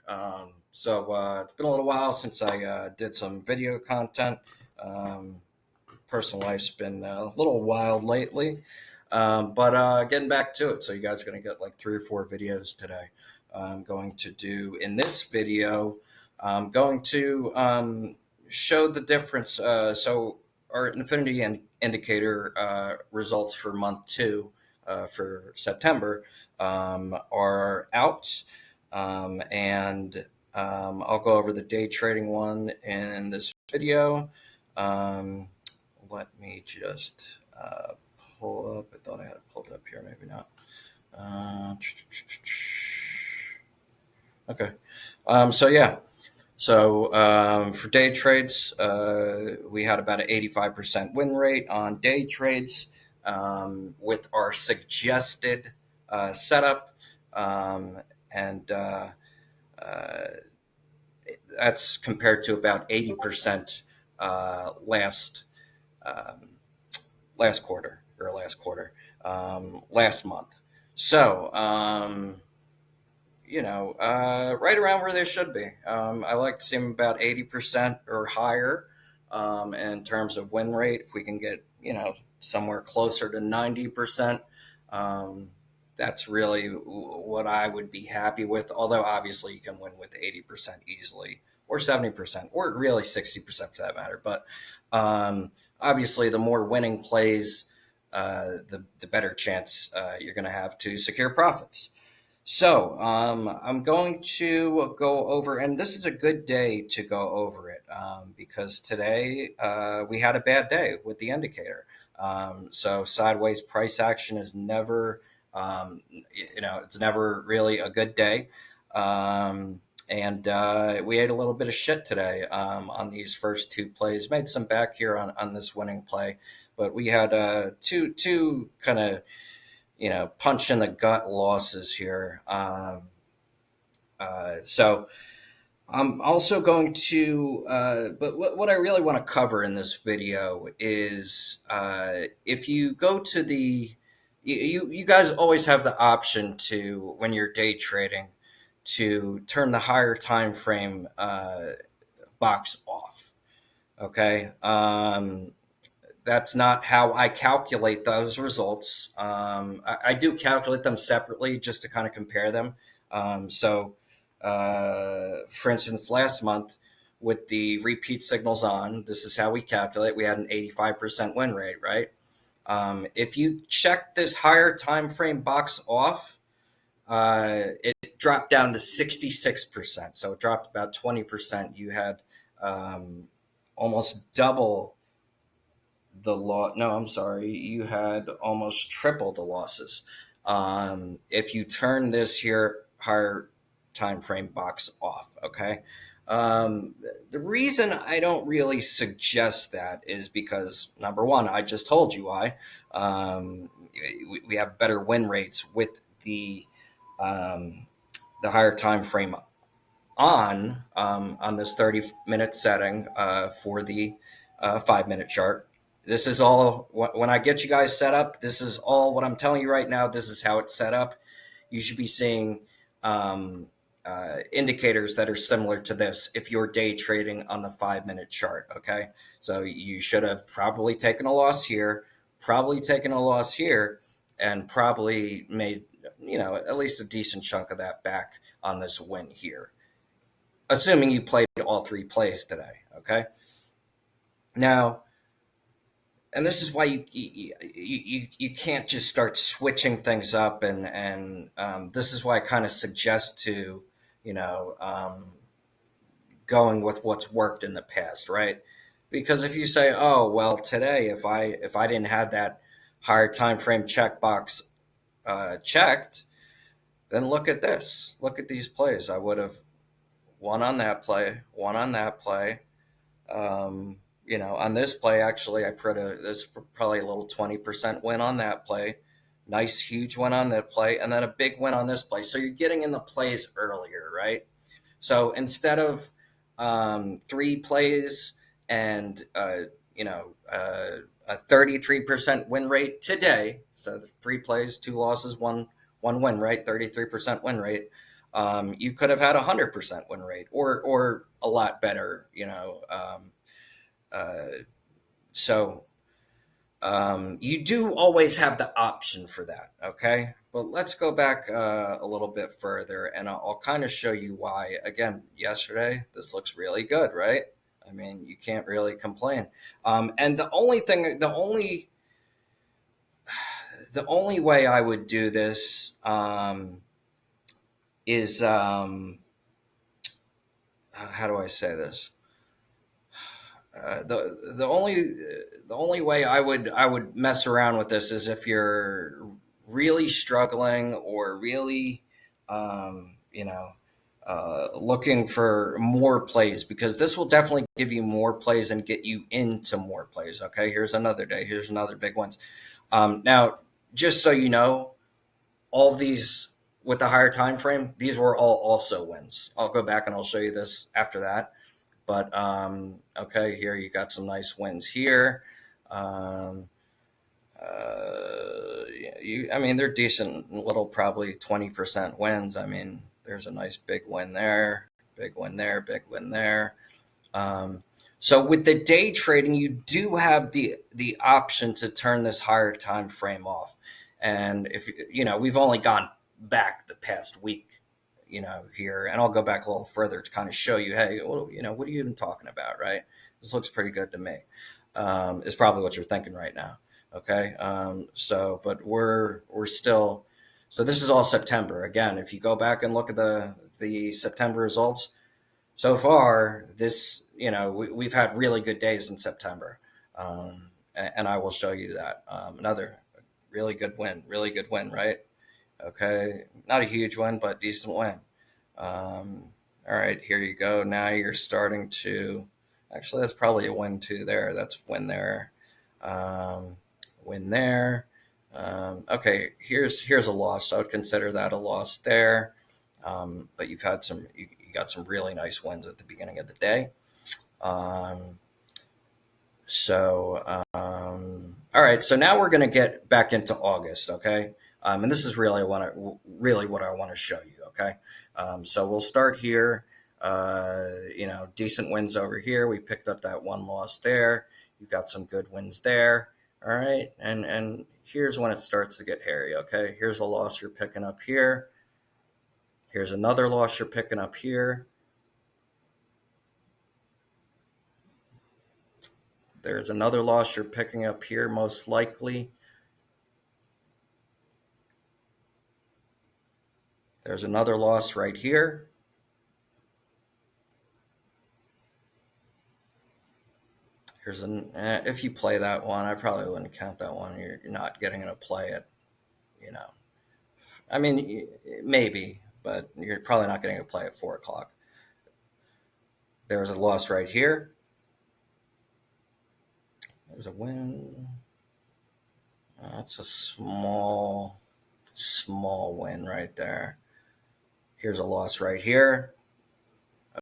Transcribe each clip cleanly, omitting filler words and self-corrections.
It's been a little while since I did some video content. Um, Personal life's been a little wild lately, but getting back to it. So you guys are going to get like 3 or 4 videos today. I'm going to do in this video. I'm going to show the difference. Our indicator results for month two for September are out, and I'll go over the day trading one in this video. Um, Let me just pull up. I thought I had it pulled up here. Maybe not. Uh, okay. So yeah. For day trades, we had about an 85% win rate on day trades with our suggested setup, and uh, that's compared to about 80% last um, last month. So, right around where they should be. I like to see them about 80% or higher in terms of win rate. If we can get, somewhere closer to 90%, um, that's really what I would be happy with. Although, obviously, you can win with 80% easily, or 70%, or really 60% for that matter. But obviously, the more winning plays, the better chance you're going to have to secure profits. I'm going to go over, and this is a good day to go over it because today we had a bad day with the indicator. So sideways price action is never, it's never really a good day. And we ate a little bit of shit today on these first 2 plays. Made some back here on this winning play, but we had two kind of punch in the gut losses here. So I'm also going to, but what I really want to cover in this video is if you go to you guys always have the option to, when you're day trading, to turn the higher time frame box off. Okay. That's not how I calculate those results. I do calculate them separately just to kind of compare them. For instance, last month with the repeat signals on, this is how we calculate. We had an 85% win rate, right? If you check this higher time frame box off, it dropped down to 66%. So it dropped about 20%. You had almost double the loss. No, I'm sorry. You had almost triple the losses. If you turn this here higher time frame box off, okay. The reason I don't really suggest that is because, number one, I just told you why. We have better win rates with the higher time frame on this 30-minute setting for the 5-minute chart. This is all, when I get you guys set up, this is all what I'm telling you right now. This is how it's set up. You should be seeing indicators that are similar to this if you're day trading on the 5-minute chart. Okay. So you should have probably taken a loss here, and probably made, at least a decent chunk of that back on this win here, assuming you played all 3 plays today. Okay. Now, and this is why you can't just start switching things up, and this is why I kind of suggest to going with what's worked in the past, right? Because if you say, oh well, today if I didn't have that higher time frame checkbox checked, then look at this. Look at these plays. I would have won on that play, won on that play. On this play, actually, this probably a little 20% win on that play. Nice, huge win on that play, and then a big win on this play. So you're getting in the plays earlier, right? So instead of 3 plays and a 33% win rate today, so 3 plays, 2 losses, one win, right? 33% win rate. you could have had 100% win rate, or a lot better, uh, so you do always have the option for that. Okay. But let's go back a little bit further, and I'll kind of show you why. Again, yesterday, this looks really good, right? I mean, you can't really complain. And the only way I would do this is, how do I say this? The only way I would mess around with this is if you're really struggling, or really, looking for more plays, because this will definitely give you more plays and get you into more plays. Okay, here's another day. Here's another big ones. Now, just so you know, all of these with the higher time frame, these were all also wins. I'll go back and I'll show you this after that. But okay, here you got some nice wins here. Um, I mean, they're decent little, probably 20% wins. I mean, there's a nice big win there, big win there, big win there. Um, so with the day trading, you do have the option to turn this higher time frame off. And if we've only gone back the past week, here, and I'll go back a little further to kind of show you, hey, well, what are you even talking about, right? This looks pretty good to me. Is probably what you're thinking right now. Okay. But we're still. So this is all September. Again, if you go back and look at the September results, so far, we've had really good days in September, and I will show you that. Another really good win, right? Okay, not a huge win, but decent win. All right, here you go. Now you're starting to. Actually, that's probably a win too. There, that's win there, win there. Okay, here's a loss. I would consider that a loss there. But you've had you got some really nice wins at the beginning of the day. All right. So now we're going to get back into August. Okay. And this is really what I want to show you. Okay. So we'll start here. Decent wins over here. We picked up that one loss there. You've got some good wins there. All right. And here's when it starts to get hairy. Okay. Here's a loss you're picking up here. Here's another loss you're picking up here. There's another loss you're picking up here, most likely. There's another loss right here. If you play that one, I probably wouldn't count that one. You're not getting to play it, I mean, maybe, but you're probably not getting to play at 4 o'clock. There's a loss right here. There's a win. That's a small win right there. Here's a loss right here.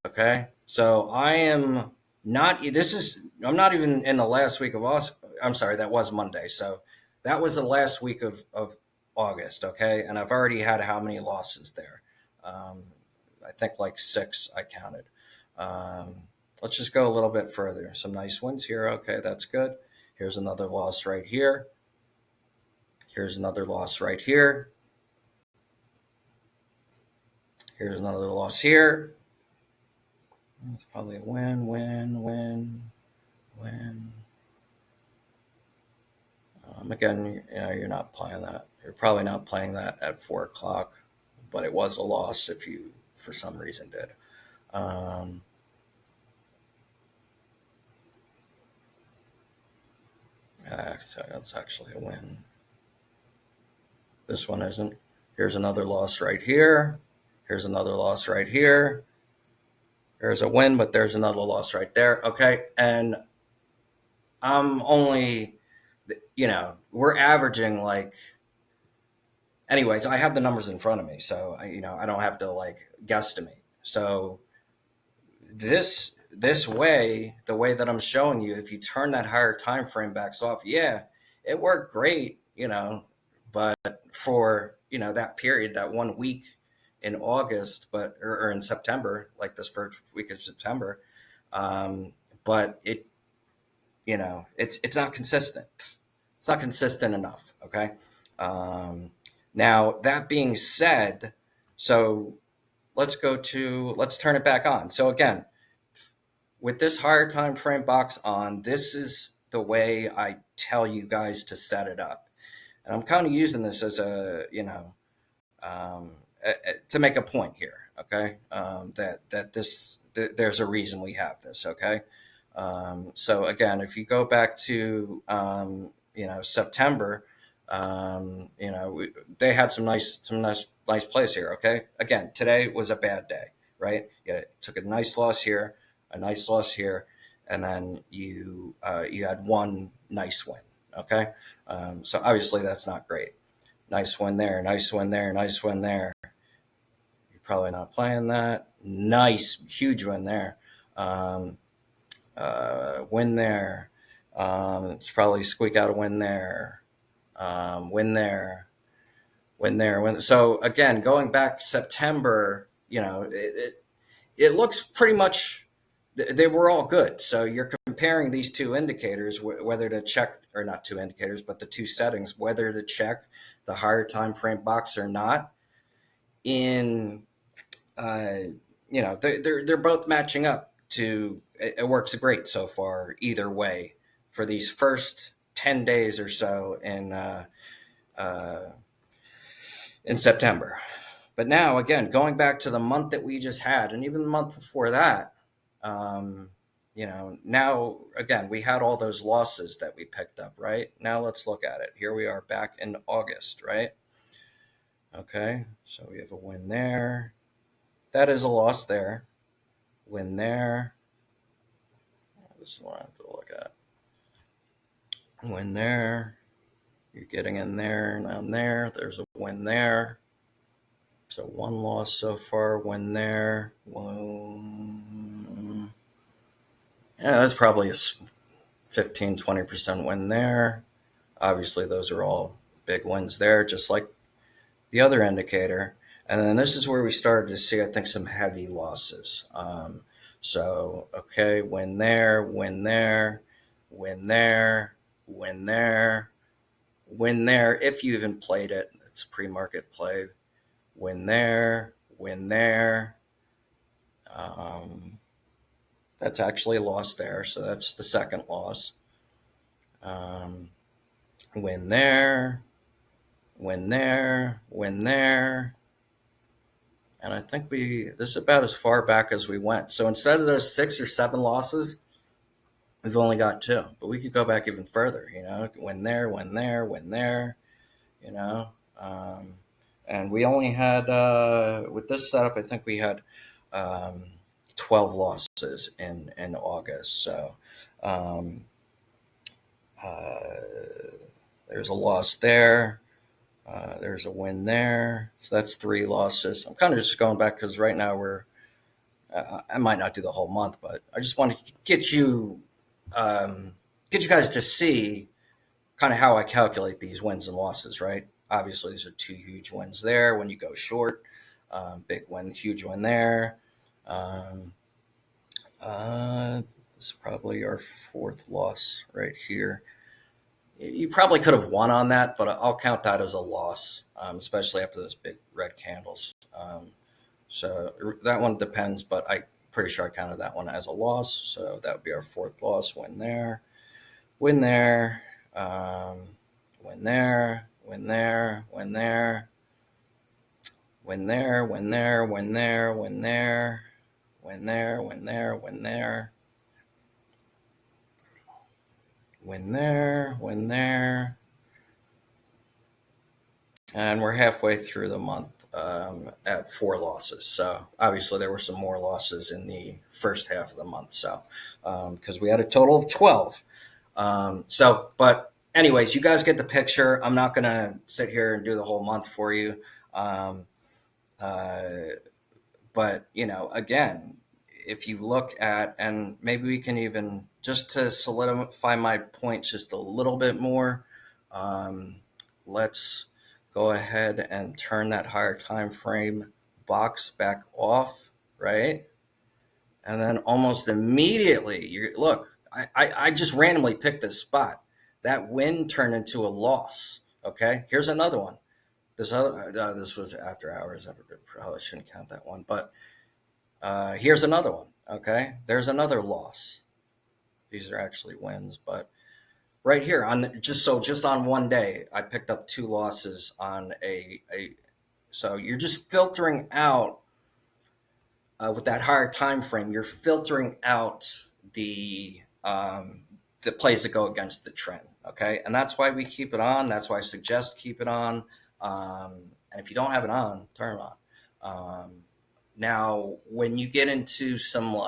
Okay. So I'm not even in the last week of August. I'm sorry, that was Monday. So that was the last week of August. Okay. And I've already had how many losses there? I think like 6 I counted. Let's just go a little bit further. Some nice wins here. Okay, that's good. Here's another loss right here. Here's another loss right here. Here's another loss here. That's probably a win. Again, you're not playing that. You're probably not playing that at 4 o'clock, but it was a loss if you, for some reason, did. That's actually a win. This one isn't. Here's another loss right here. Here's another loss right here. There's a win, but there's another loss right there. Okay. And I'm only, we're averaging like, anyways, I have the numbers in front of me. So, I don't have to like guesstimate. So this way, the way that I'm showing you, if you turn that higher time frame backs off, yeah, it worked great, but for, that period, that 1 week, in August, or in September, like this first week of September. But it's not consistent. It's not consistent enough. Okay. Um, Now that being said, so let's turn it back on. So again, with this higher time frame box on, this is the way I tell you guys to set it up. And I'm kind of using this as to make a point here. Okay. There's a reason we have this. Okay. So again, if you go back to, September, they had some nice plays here. Okay. Again, today was a bad day, right? You took a nice loss here, a nice loss here, and then you had one nice win. Okay. So obviously that's not great. Nice win there, nice win there, nice win there. You're probably not playing that. Nice, huge win there. Win there. It's probably squeak out a win there. Win there. Win there. Win. So again, going back September, it looks pretty much they were all good. So you're comparing these two indicators, whether to check, or not two indicators, but the two settings, whether to check the higher time frame box or not. In they're both matching up to. It works great so far either way for these first 10 days or so uh, in September. But now, again, going back to the month that we just had, and even the month before that, now again, we had all those losses that we picked up, right? Now let's look at it. Here we are back in August, right? Okay, so we have a win there. That is a loss there. Win there. This is what I have to look at. Win there. You're getting in there and on there. There's a win there. So one loss so far, win there. One. Yeah, that's probably a 15, 20% win there. Obviously, those are all big wins there, just like the other indicator. And then this is where we started to see, I think, some heavy losses. Okay, win there, win there, win there, win there, win there. If you even played it, it's pre-market play. Win there, win there. That's actually a loss there, so that's the second loss. Win there, win there, win there. And I think this is about as far back as we went. So instead of those 6 or 7 losses, we've only got 2. But we could go back even further, win there, win there, win there, and we only had, with this setup, I think we had 12 losses in August. So there's a loss there. There's a win there. So that's 3 losses. I'm kind of just going back because right now I might not do the whole month, but I just want to get you guys to see kind of how I calculate these wins and losses, right? Obviously, these are 2 huge wins there when you go short. Big win, huge win there. This is probably our 4th loss right here. You probably could have won on that, but I'll count that as a loss, especially after those big red candles. So that one depends, but I'm pretty sure I counted that one as a loss. So that would be our 4th loss. Win there, win there, win there, win there, win there, win there, win there, win there, win there, win there, win there, win there. Win there, win there. And we're halfway through the month at 4 losses. So obviously there were some more losses in the first half of the month. So because we had a total of 12. But anyways, you guys get the picture. I'm not going to sit here and do the whole month for you. But, again, if you look at, and maybe we can even, just to solidify my point just a little bit more, let's go ahead and turn that higher time frame box back off, right? And then almost immediately, I just randomly picked this spot. That win turned into a loss. Okay, here's another one. This was after hours. I probably shouldn't count that one, but here's another one. Okay, there's another loss. These are actually wins, but right here on just on one day, I picked up two losses on a. So you're just filtering out with that higher time frame. You're filtering out the plays that go against the trend. Okay, and that's why we keep it on. That's why I suggest keep it on. And if you don't have it on, turn it on. Now, when you get into some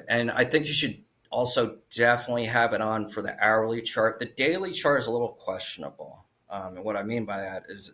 and I think you should also definitely have it on for the hourly chart. The daily chart is a little questionable. And what I mean by that is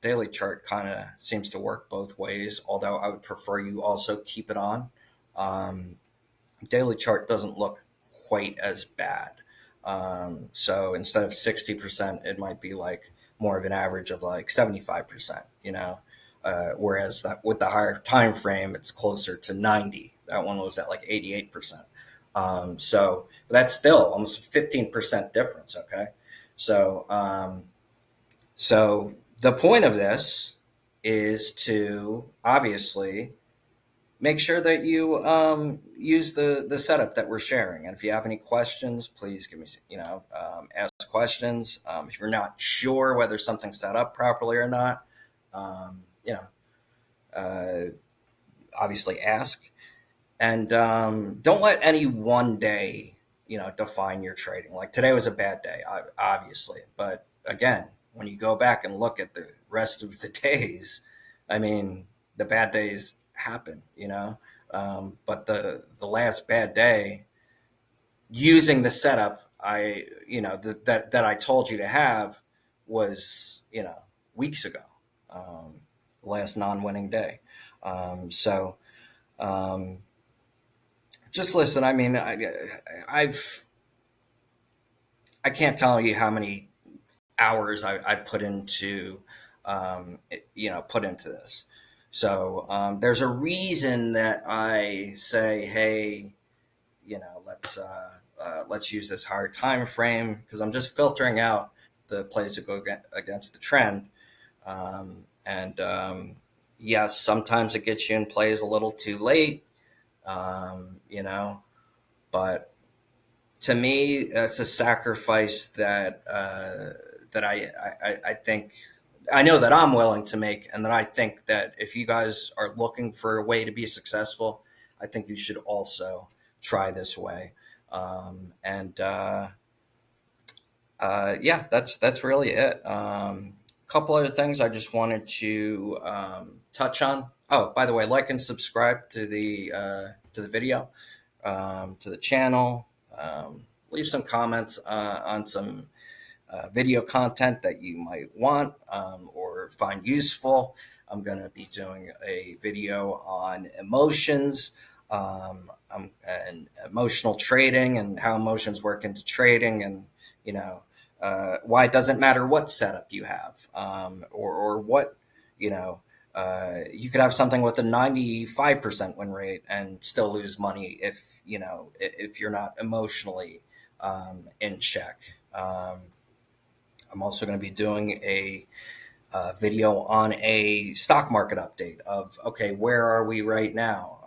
daily chart kind of seems to work both ways, although I would prefer you also keep it on. Daily chart doesn't look quite as bad. So instead of 60%, it might be like more of an average of like 75%, whereas that with the higher time frame, it's closer to 90. That one was at like 88%. So that's still almost 15% difference. Okay. So the point of this is to obviously make sure that you use the setup that we're sharing. And if you have any questions, please give me, ask questions. If you're not sure whether something's set up properly or not, um, you know, uh, obviously ask. And don't let any one day, define your trading. Like today was a bad day, obviously. But again, when you go back and look at the rest of the days, I mean, the bad days happen. But the last bad day, using the setup that I told you to have was weeks ago, the last non-winning day. So um, just listen. I mean, I can't tell you how many hours I've put into put into this. So there's a reason that I say, hey, let's use this higher time frame because I'm just filtering out the plays that go against the trend. And yes, sometimes it gets you in plays a little too late, but to me, that's a sacrifice that I think I know that I'm willing to make, and that I think that if you guys are looking for a way to be successful, I think you should also try this way. And Yeah, that's really it. Couple other things I just wanted to touch on. Oh, by the way, like and subscribe to the video, to the channel. Leave some comments on some video content that you might want or find useful. I'm going to be doing a video on emotions and emotional trading and how emotions work into trading, and why it doesn't matter what setup you have, or what you know you could have something with a 95% win rate and still lose money if you're not emotionally in check. I'm also going to be doing a video on a stock market update of, okay, where are we right now?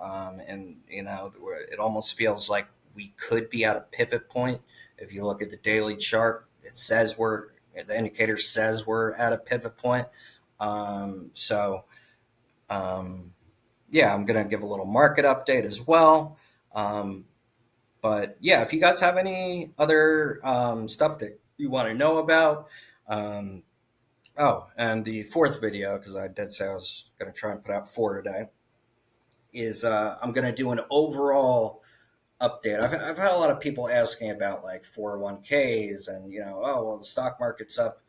And it almost feels like we could be at a pivot point. If you look at the daily chart, the indicator says we're at a pivot point. So yeah, I'm going to give a little market update as well. But yeah, if you guys have any other stuff that you want to know about, um, oh, and the fourth video, because I did say I was going to try and put out four today, is I'm going to do an overall update. I've had a lot of people asking about like 401ks and, oh, well, the stock market's up,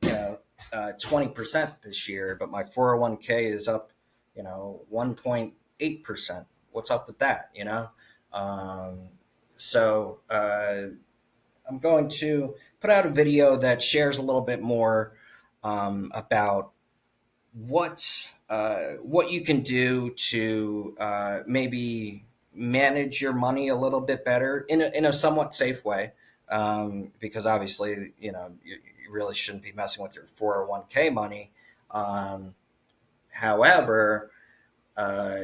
20% this year, but my 401k is up, 1.8%. What's up with that? Um, so I'm going to put out a video that shares a little bit more about what you can do to maybe manage your money a little bit better in a somewhat safe way. Because obviously, you really shouldn't be messing with your 401k money. Um, However, uh,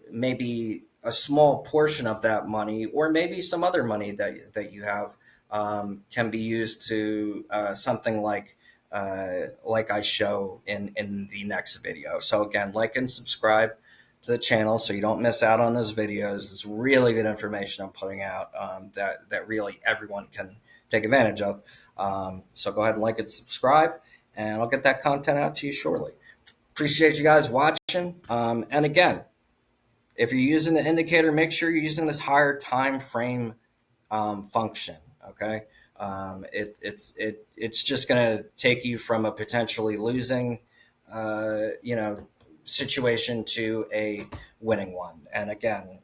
maybe a small portion of that money, or maybe some other money that you have, can be used to something like I show in the next video. So again, like and subscribe to the channel so you don't miss out on those videos. It's really good information I'm putting out, that really everyone can take advantage of. So go ahead and like and subscribe, and I'll get that content out to you shortly. Appreciate you guys watching. And again, if you're using the indicator, make sure you're using this higher time frame function. Okay, it's just going to take you from a potentially losing, situation to a winning one. And again,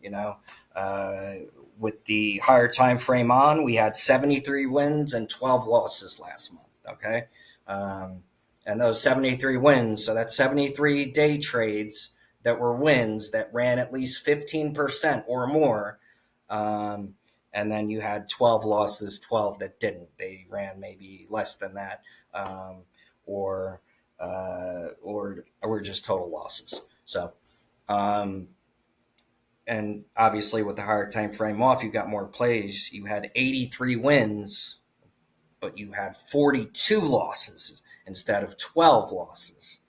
with the higher time frame on, we had 73 wins and 12 losses last month. Okay. Um, and those 73 wins, so that's 73 day trades that were wins that ran at least 15% or more. Um, and then you had 12 losses, 12 that didn't. They ran maybe less than that, or or just total losses. So, um, and obviously with the higher time frame off, you got more plays. You had 83 wins, but you had 42 losses instead of 12 losses.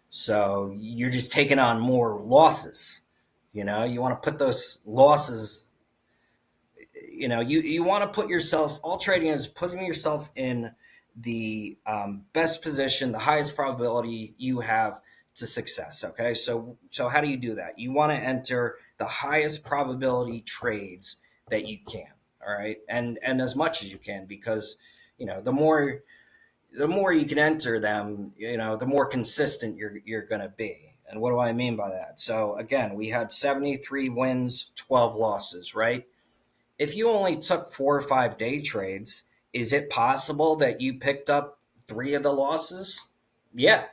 So you're just taking on more losses. You want to put those losses, you want to put yourself, all trading is putting yourself in the best position, the highest probability you have to success. Okay. So how do you do that? You want to enter the highest probability trades that you can. All right. And as much as you can, because, the more you can enter them, the more consistent you're going to be. And what do I mean by that? So again, we had 73 wins, 12 losses, right? If you only took 4 or 5 day trades, is it possible that you picked up 3 of the losses? Yeah,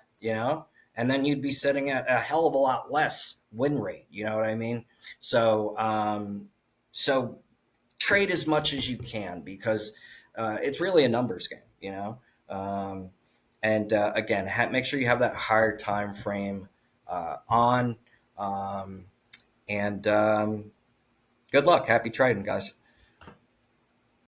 and then you'd be sitting at a hell of a lot less win rate. You know what I mean? So trade as much as you can, because it's really a numbers game. Um, and again, make sure you have that higher time frame on. And good luck. Happy trading, guys.